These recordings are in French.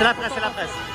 C'est la presse, c'est la presse.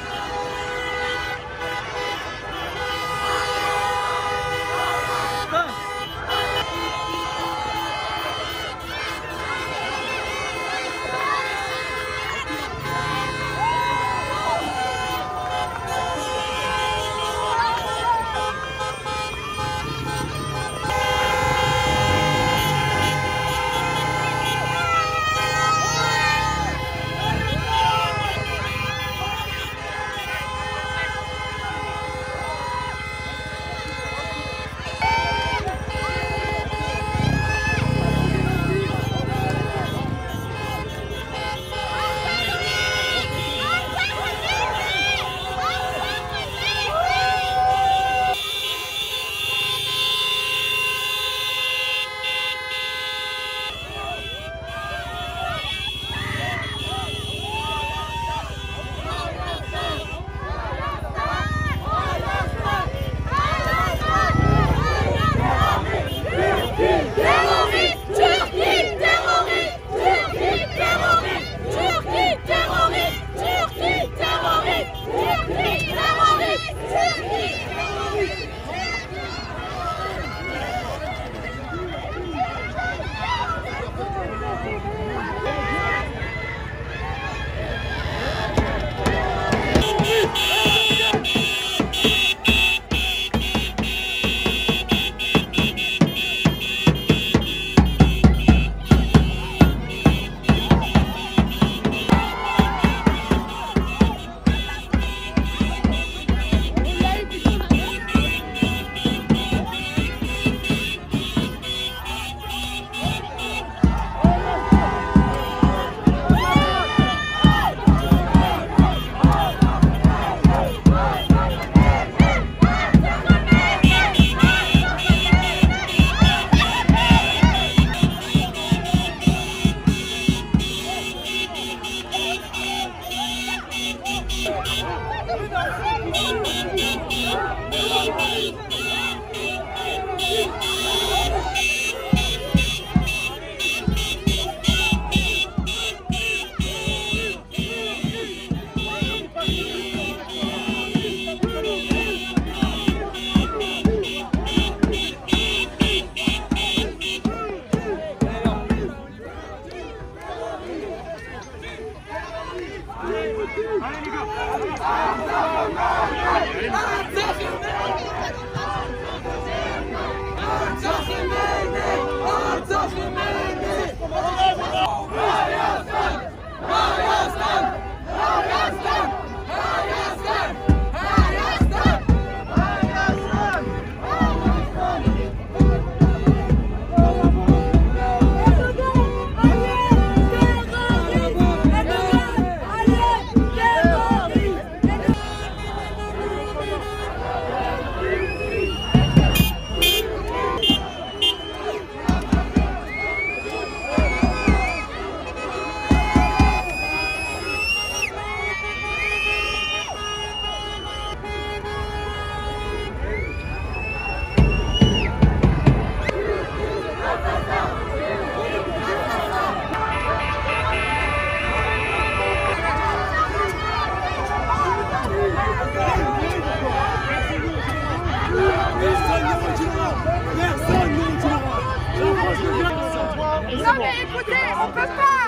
Non mais écoutez, on peut pas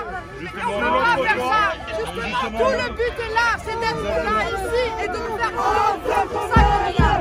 faire ça. Justement, tout le but est là, c'est d'être là ici et de nous faire entendre. C'est pour ça qu'on est là.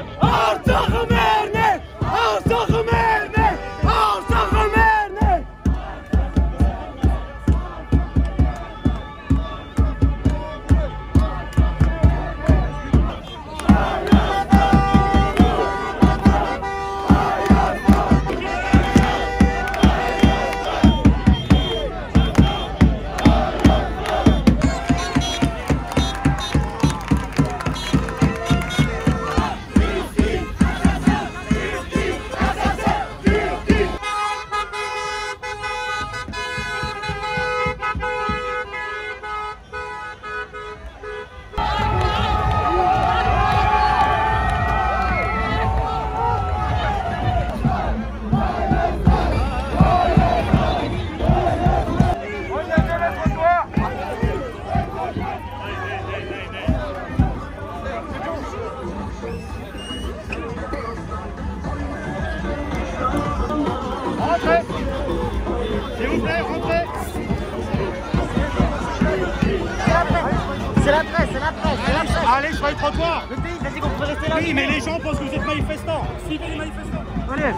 aller sur les trottoirs. Le pays, il a dit qu'on pouvait rester là. Oui, mais les gens pensent que vous êtes manifestants. Suivez les manifestants. Allez.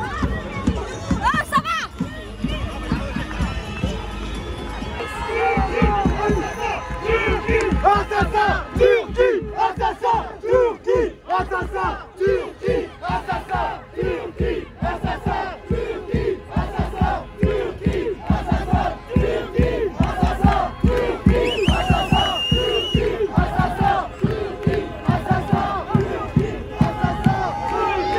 Ah, ça va. Assassin, Turquie, assassin, Turquie, assassin, Turquie, assassin, Turquie, assassin, Turquie, assassin, Turquie, assassin, Turquie, assassin, Turquie, assassin, Turquie, assassin, Turquie, assassin, Turquie,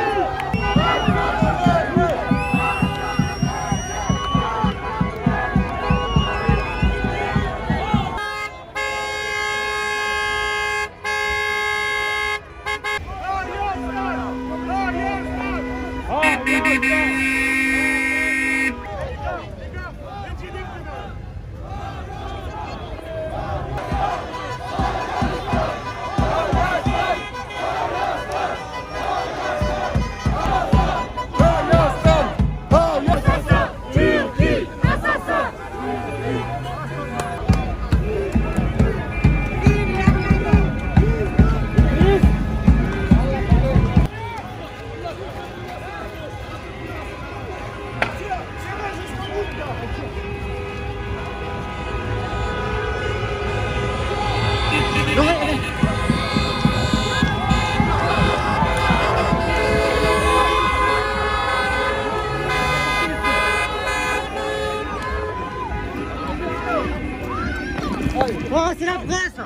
Oh, c'est la presse.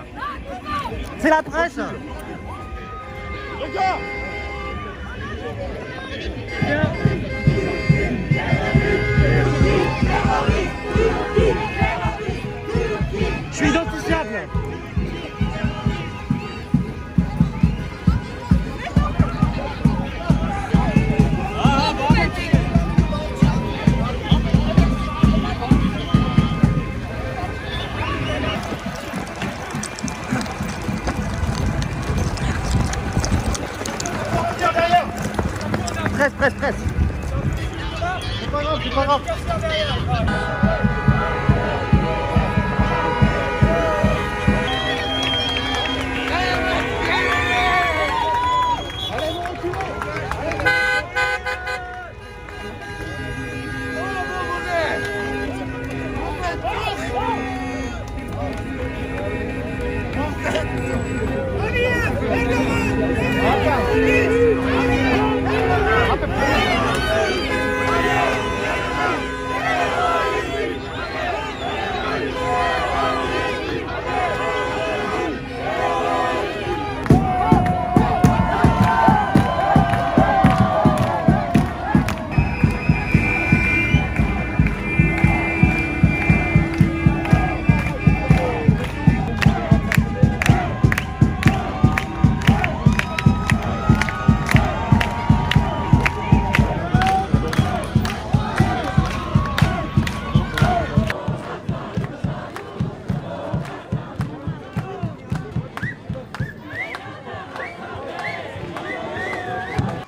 C'est la presse. Regarde. Je suis identifiable. Presse. C'est pas grave, c'est pas grave.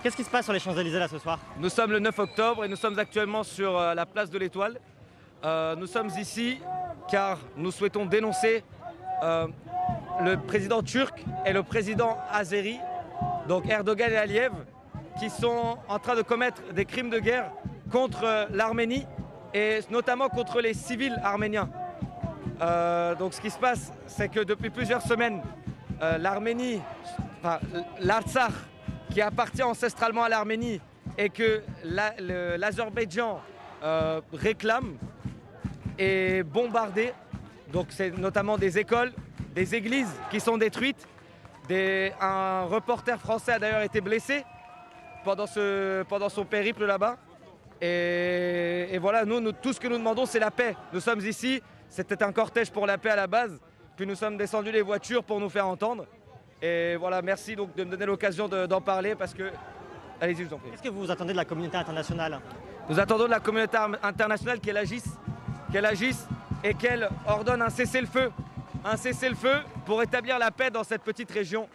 Qu'est-ce qui se passe sur les Champs-Élysées là ce soir? Nous sommes le 9 octobre et nous sommes actuellement sur la place de l'Étoile. Nous sommes ici car nous souhaitons dénoncer le président turc et le président azéri, donc Erdogan et Aliyev, qui sont en train de commettre des crimes de guerre contre l'Arménie et notamment contre les civils arméniens. Donc ce qui se passe, c'est que depuis plusieurs semaines, l'Arménie, enfin, l'Artsakh, qui appartient ancestralement à l'Arménie et que l'Azerbaïdjan réclame, est bombardé. Donc c'est notamment des écoles, des églises qui sont détruites. Un reporter français a d'ailleurs été blessé pendant son périple là-bas. Et voilà, nous, tout ce que nous demandons, c'est la paix. Nous sommes ici, c'était un cortège pour la paix à la base, puis nous sommes descendus les voitures pour nous faire entendre. Et voilà, merci donc de me donner l'occasion d'en parler parce que... Allez-y, je vous en prie. Qu'est-ce que vous attendez de la communauté internationale? Nous attendons de la communauté internationale qu'elle agisse et qu'elle ordonne un cessez-le-feu pour établir la paix dans cette petite région.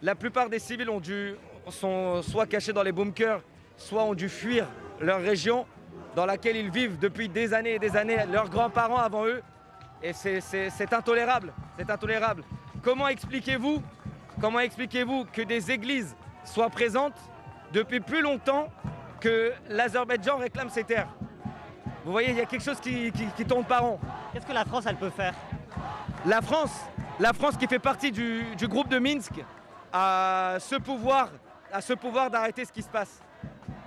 La plupart des civils sont soit cachés dans les bunkers, soit ont dû fuir leur région dans laquelle ils vivent depuis des années et des années, leurs grands-parents avant eux. Et c'est intolérable, c'est intolérable. Comment expliquez-vous comment expliquez-vous que des églises soient présentes depuis plus longtemps que l'Azerbaïdjan réclame ses terres? Vous voyez, il y a quelque chose qui tourne pas rond. Qu'est-ce que la France, elle peut faire? La France qui fait partie du groupe de Minsk a ce pouvoir d'arrêter ce qui se passe.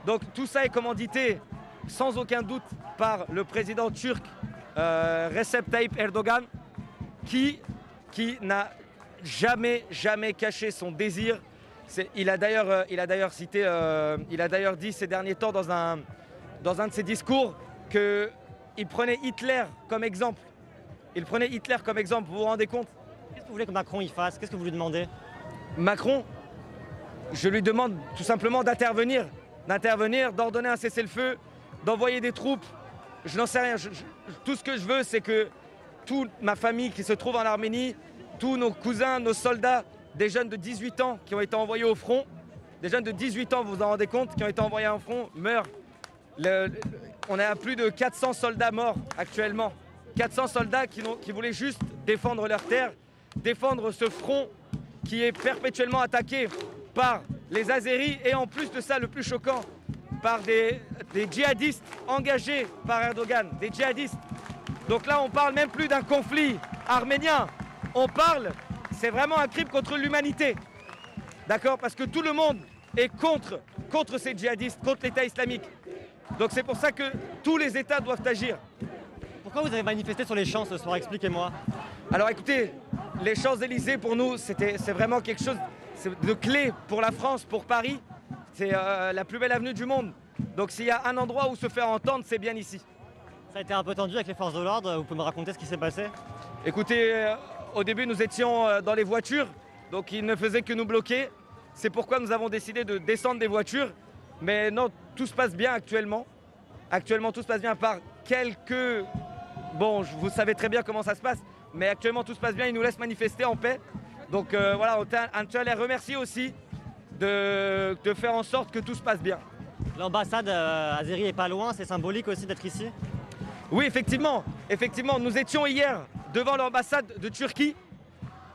Donc tout ça est commandité sans aucun doute par le président turc Recep Tayyip Erdogan qui n'a jamais caché son désir. Il a d'ailleurs dit ces derniers temps dans un de ses discours qu'il prenait Hitler comme exemple. Vous vous rendez compte? Qu'est-ce que vous voulez que Macron y fasse? Qu'est-ce que vous lui demandez? Macron, je lui demande tout simplement d'intervenir, d'ordonner un cessez-le-feu, d'envoyer des troupes. Je n'en sais rien. Tout ce que je veux, c'est que toute ma famille qui se trouve en Arménie, tous nos cousins, nos soldats, des jeunes de 18 ans qui ont été envoyés au front, des jeunes de 18 ans, vous vous en rendez compte, qui ont été envoyés au front, meurent. On est à plus de 400 soldats morts actuellement. 400 soldats qui voulaient juste défendre leur terre, défendre ce front qui est perpétuellement attaqué par les Azéris et en plus de ça, le plus choquant, par des djihadistes engagés par Erdogan, des djihadistes. Donc là, on parle même plus d'un conflit arménien. C'est vraiment un crime contre l'humanité. D'accord? Parce que tout le monde est contre ces djihadistes, contre l'État islamique. Donc c'est pour ça que tous les États doivent agir. Pourquoi vous avez manifesté sur les champs ce soir? Expliquez-moi. Alors écoutez, les Champs-Élysées pour nous, c'est vraiment quelque chose de clé pour la France, pour Paris. C'est la plus belle avenue du monde. Donc s'il y a un endroit où se faire entendre, c'est bien ici. Ça a été un peu tendu avec les forces de l'ordre. Vous pouvez me raconter ce qui s'est passé? Écoutez, au début nous étions dans les voitures, donc ils ne faisaient que nous bloquer. C'est pourquoi nous avons décidé de descendre des voitures. Mais non, tout se passe bien actuellement. Actuellement tout se passe bien par quelques... Bon, vous savez très bien comment ça se passe. Mais actuellement tout se passe bien, ils nous laissent manifester en paix. Donc voilà, on tient à les remercier aussi de faire en sorte que tout se passe bien. L'ambassade azérie est pas loin, c'est symbolique aussi d'être ici? Oui, effectivement, nous étions hier devant l'ambassade de Turquie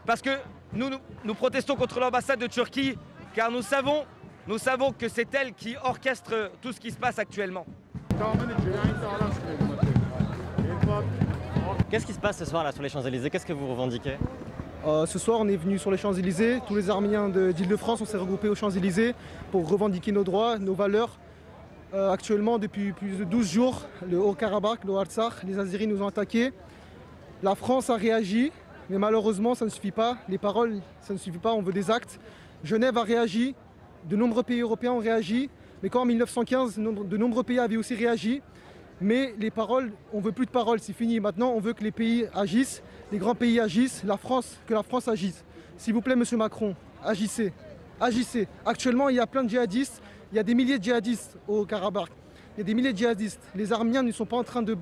parce que nous protestons contre l'ambassade de Turquie car nous savons que c'est elle qui orchestre tout ce qui se passe actuellement. Qu'est-ce qui se passe ce soir là sur les Champs-Élysées? Qu'est-ce que vous revendiquez? Ce soir, on est venu sur les Champs-Élysées. Tous les Arméniens d'Île-de-France, on s'est regroupés aux Champs-Élysées pour revendiquer nos droits, nos valeurs. Actuellement, depuis plus de 12 jours, le Haut-Karabakh, le Artsakh, les Azéris nous ont attaqués. La France a réagi, mais malheureusement, ça ne suffit pas. Les paroles, ça ne suffit pas, on veut des actes. Genève a réagi, de nombreux pays européens ont réagi, mais quand en 1915, de nombreux pays avaient aussi réagi. Mais les paroles, on ne veut plus de paroles, c'est fini. Maintenant, on veut que les pays agissent, les grands pays agissent, que la France agisse. S'il vous plaît, monsieur Macron, agissez. Agissez. Actuellement, il y a plein de djihadistes, il y a des milliers de djihadistes au Karabakh. Il y a des milliers de djihadistes. Les Arméniens ne sont pas en train de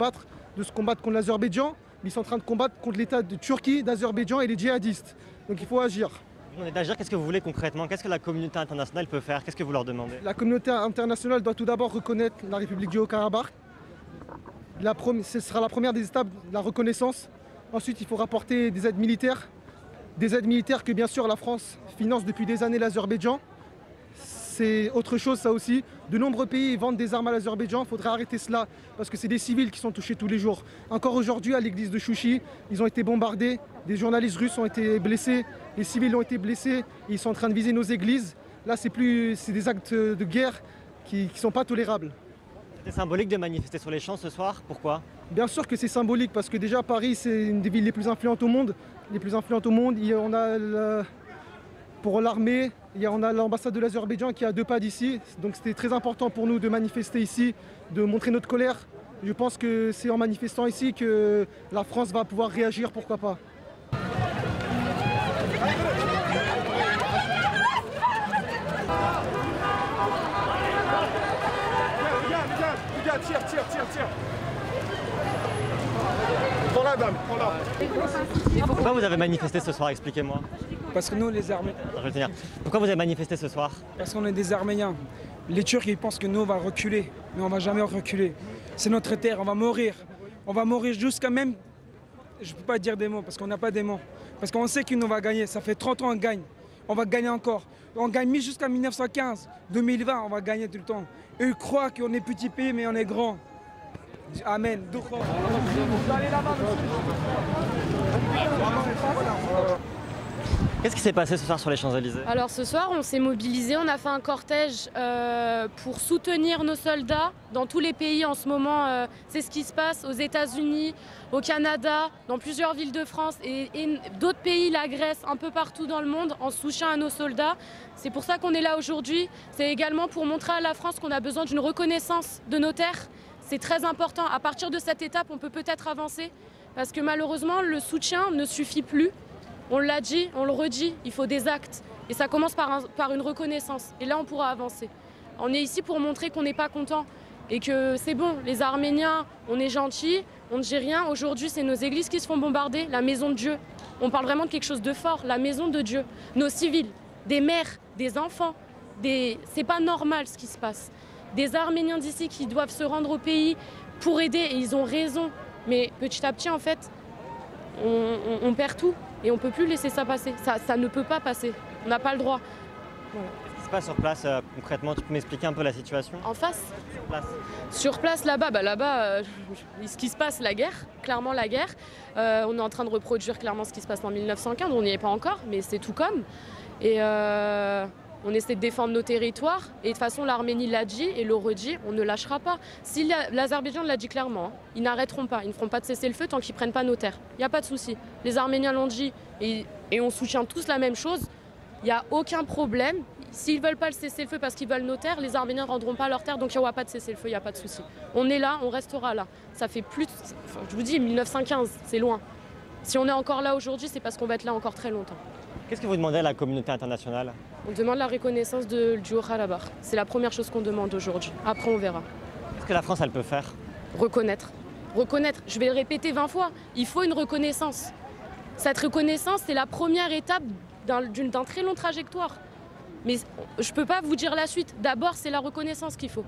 se combattre contre l'Azerbaïdjan, mais ils sont en train de combattre contre l'État de Turquie, d'Azerbaïdjan et les djihadistes. Donc il faut agir. Vous demandez d'agir, qu'est-ce que vous voulez concrètement? Qu'est-ce que la communauté internationale peut faire? Qu'est-ce que vous leur demandez? La communauté internationale doit tout d'abord reconnaître la République du Haut-Karabakh. Ce sera la première des étapes de la reconnaissance. Ensuite, il faut rapporter des aides militaires. Des aides militaires que bien sûr la France finance depuis des années l'Azerbaïdjan. C'est autre chose ça aussi. De nombreux pays vendent des armes à l'Azerbaïdjan. Il faudrait arrêter cela parce que c'est des civils qui sont touchés tous les jours. Encore aujourd'hui à l'église de Chouchi, ils ont été bombardés. Des journalistes russes ont été blessés. Les civils ont été blessés. Et ils sont en train de viser nos églises. Là, c'est des actes de guerre qui ne sont pas tolérables. C'était symbolique de manifester sur les champs ce soir, pourquoi? Bien sûr que c'est symbolique parce que déjà Paris c'est une des villes les plus influentes au monde. On a pour l'armée, on a l'ambassade de l'Azerbaïdjan qui est à 2 pas d'ici. Donc c'était très important pour nous de manifester ici, de montrer notre colère. Je pense que c'est en manifestant ici que la France va pouvoir réagir, pourquoi pas. Tire. Prends la dame, prends-la. Pourquoi vous avez manifesté ce soir? Expliquez-moi. Parce que nous, les Arméniens... Pourquoi vous avez manifesté ce soir? Parce qu'on est des Arméniens. Les Turcs, ils pensent que nous, on va reculer. Mais on va jamais reculer. C'est notre terre, on va mourir. On va mourir jusqu'à même... Je ne peux pas dire des mots, parce qu'on n'a pas des mots. Parce qu'on sait que nous, on va gagner. Ça fait 30 ans qu'on gagne. on va gagner encore. On gagne jusqu'à 1915, 2020, on va gagner tout le temps. Eux ils croient qu'on est petit pays, mais on est grand. Amen. Qu'est-ce qui s'est passé ce soir sur les Champs-Élysées? Alors ce soir, on s'est mobilisé, on a fait un cortège pour soutenir nos soldats dans tous les pays en ce moment. C'est ce qui se passe aux États-Unis, au Canada, dans plusieurs villes de France et d'autres pays, la Grèce, un peu partout dans le monde, en soutien à nos soldats. C'est pour ça qu'on est là aujourd'hui. C'est également pour montrer à la France qu'on a besoin d'une reconnaissance de nos terres. C'est très important. À partir de cette étape, on peut peut-être avancer parce que malheureusement, le soutien ne suffit plus. On l'a dit, on le redit, il faut des actes. Et ça commence par une reconnaissance. Et là, on pourra avancer. On est ici pour montrer qu'on n'est pas content et que c'est bon. Les Arméniens, on est gentils, on ne dit rien. Aujourd'hui, c'est nos églises qui se font bombarder, la maison de Dieu. On parle vraiment de quelque chose de fort, la maison de Dieu. Nos civils, des mères, des enfants. C'est pas normal ce qui se passe. Des Arméniens d'ici qui doivent se rendre au pays pour aider, et ils ont raison. Mais petit à petit, en fait, on perd tout. Et on ne peut plus laisser ça passer. Ça ne peut pas passer. On n'a pas le droit. Voilà. Qu'est-ce qui se passe sur place concrètement? Tu peux m'expliquer un peu la situation? En face? Sur place. Sur place, là-bas, ce qui se passe, la guerre, clairement la guerre. On est en train de reproduire clairement ce qui se passe en 1915. On n'y est pas encore, mais c'est tout comme. Et on essaie de défendre nos territoires. Et de toute façon, l'Arménie l'a dit et le redit, on ne lâchera pas. Si l'Azerbaïdjan l'a dit clairement, hein, ils n'arrêteront pas. Ils ne feront pas de cessez-le-feu tant qu'ils ne prennent pas nos terres. Il n'y a pas de souci. Les Arméniens l'ont dit et on soutient tous la même chose. Il n'y a aucun problème. S'ils ne veulent pas le cessez-le-feu parce qu'ils veulent nos terres, les Arméniens ne rendront pas leurs terres, donc il n'y aura pas de cessez-le-feu, il n'y a pas de souci. On est là, on restera là. Ça fait plus de... je vous dis, 1915, c'est loin. Si on est encore là aujourd'hui, c'est parce qu'on va être là encore très longtemps. Qu'est-ce que vous demandez à la communauté internationale? On demande la reconnaissance du Haut-Karabakh. C'est la première chose qu'on demande aujourd'hui. Après, on verra. Qu'est-ce que la France, elle peut faire? Reconnaître. Reconnaître. Je vais le répéter 20 fois. Il faut une reconnaissance. Cette reconnaissance, c'est la première étape d'un très long trajectoire. Mais je ne peux pas vous dire la suite. D'abord, c'est la reconnaissance qu'il faut.